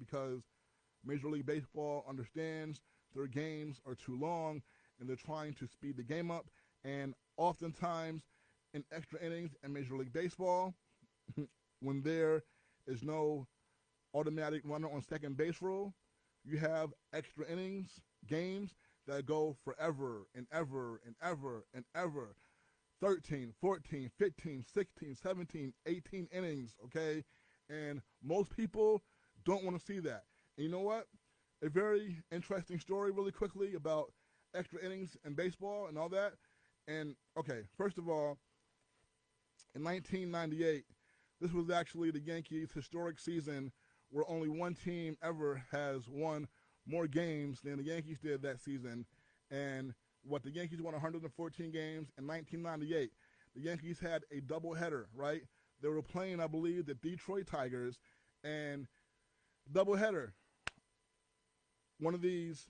because Major League Baseball understands their games are too long and they're trying to speed the game up. And oftentimes in extra innings in Major League Baseball, when there is no automatic runner on second base rule, you have extra innings games that go forever and ever and ever and ever. 13, 14, 15, 16, 17, 18 innings, okay? And most people don't want to see that. And you know what? A very interesting story really quickly about extra innings in baseball and all that. And, okay, first of all, in 1998, this was actually the Yankees' historic season where only one team ever has won more games than the Yankees did that season. And the Yankees won 114 games in 1998. The Yankees had a doubleheader, right? They were playing, I believe, the Detroit Tigers, and doubleheader. One of these,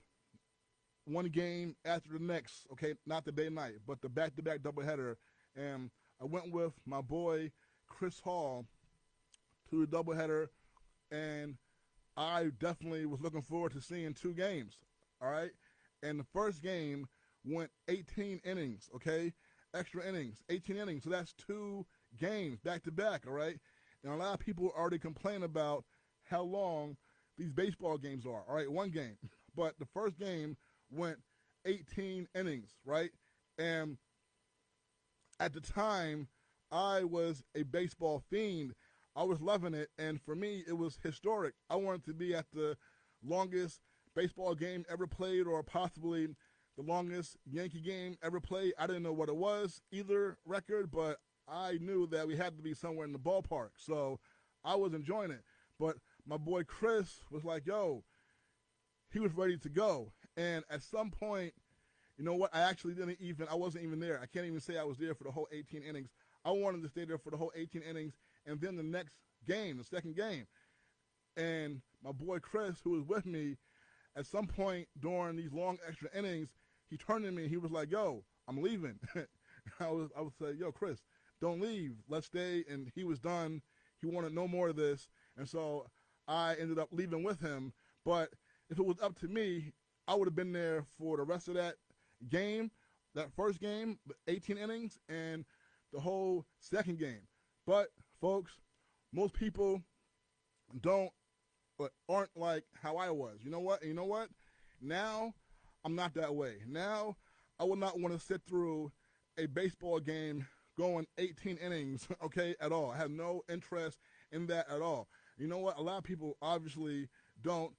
one game after the next, okay, not the day night, but the back-to-back doubleheader. And I went with my boy Chris Hall to the doubleheader, and I definitely was looking forward to seeing two games, all right? And the first game went 18 innings, okay? Extra innings, 18 innings. So that's two games back-to-back, all right? And a lot of people already complain about how long these baseball games are, all right? One game. But the first game went 18 innings, right? And at the time, I was a baseball fiend. I was loving it, and for me, it was historic. I wanted to be at the longest baseball game ever played, or possibly the longest Yankee game ever played. I didn't know what it was, either record, but I knew that we had to be somewhere in the ballpark, so I was enjoying it. But my boy Chris was like, yo, he was ready to go. And at some point, you know what, I wasn't even there. I can't even say I was there for the whole 18 innings. I wanted to stay there for the whole 18 innings, and then the next game, the second game. And my boy Chris, who was with me, at some point during these long extra innings, he turned to me and he was like, yo, I'm leaving. I would say, yo, Chris, don't leave. Let's stay. And he was done. He wanted no more of this. And so I ended up leaving with him. But if it was up to me, I would have been there for the rest of that game, that first game, 18 innings, and the whole second game. But, folks, most people aren't like how I was. You know what? And you know what? Now, I'm not that way. Now, I would not want to sit through a baseball game going 18 innings, okay, at all. I have no interest in that at all. You know what? A lot of people obviously don't.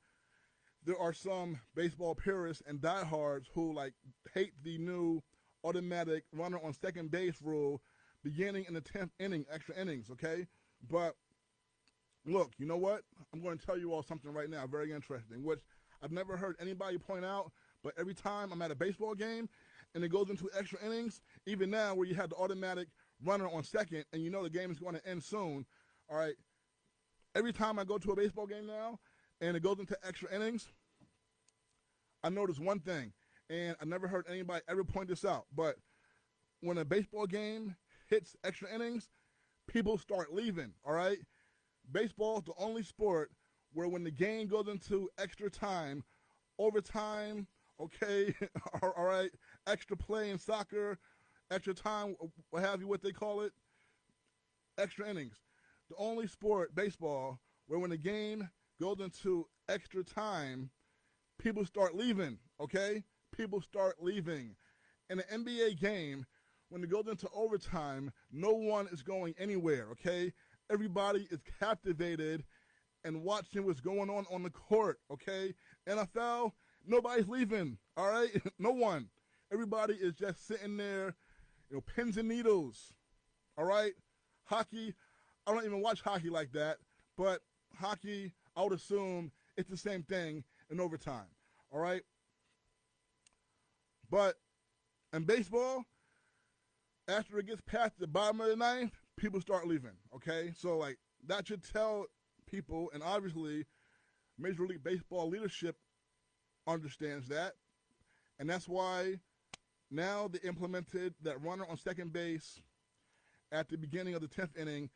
There are some baseball purists and diehards who, like, hate the new automatic runner on second base rule beginning in the 10th inning, extra innings, okay? But look, you know what? I'm going to tell you all something right now, very interesting, which I've never heard anybody point out, but every time I'm at a baseball game and it goes into extra innings, even now where you have the automatic runner on second and you know the game is going to end soon, all right, every time I go to a baseball game now and it goes into extra innings, I notice one thing, and I never heard anybody ever point this out, but when a baseball game hits extra innings, people start leaving, all right? Baseball is the only sport where when the game goes into extra time, overtime, okay, all right, extra play in soccer, extra time, what have you, what they call it, extra innings. The only sport, baseball, where when the game goes into extra time, people start leaving, okay? People start leaving. In an NBA game, when it goes into overtime, no one is going anywhere, okay? Everybody is captivated and watching what's going on the court, okay? NFL, nobody's leaving, all right? No one. Everybody is just sitting there, you know, pins and needles, all right? Hockey, I don't even watch hockey like that, but hockey, I would assume it's the same thing in overtime, all right? But in baseball, after it gets past the bottom of the ninth, people start leaving, okay? So, like, that should tell people, and obviously Major League Baseball leadership understands that, and that's why now they implemented that runner on second base at the beginning of the 10th inning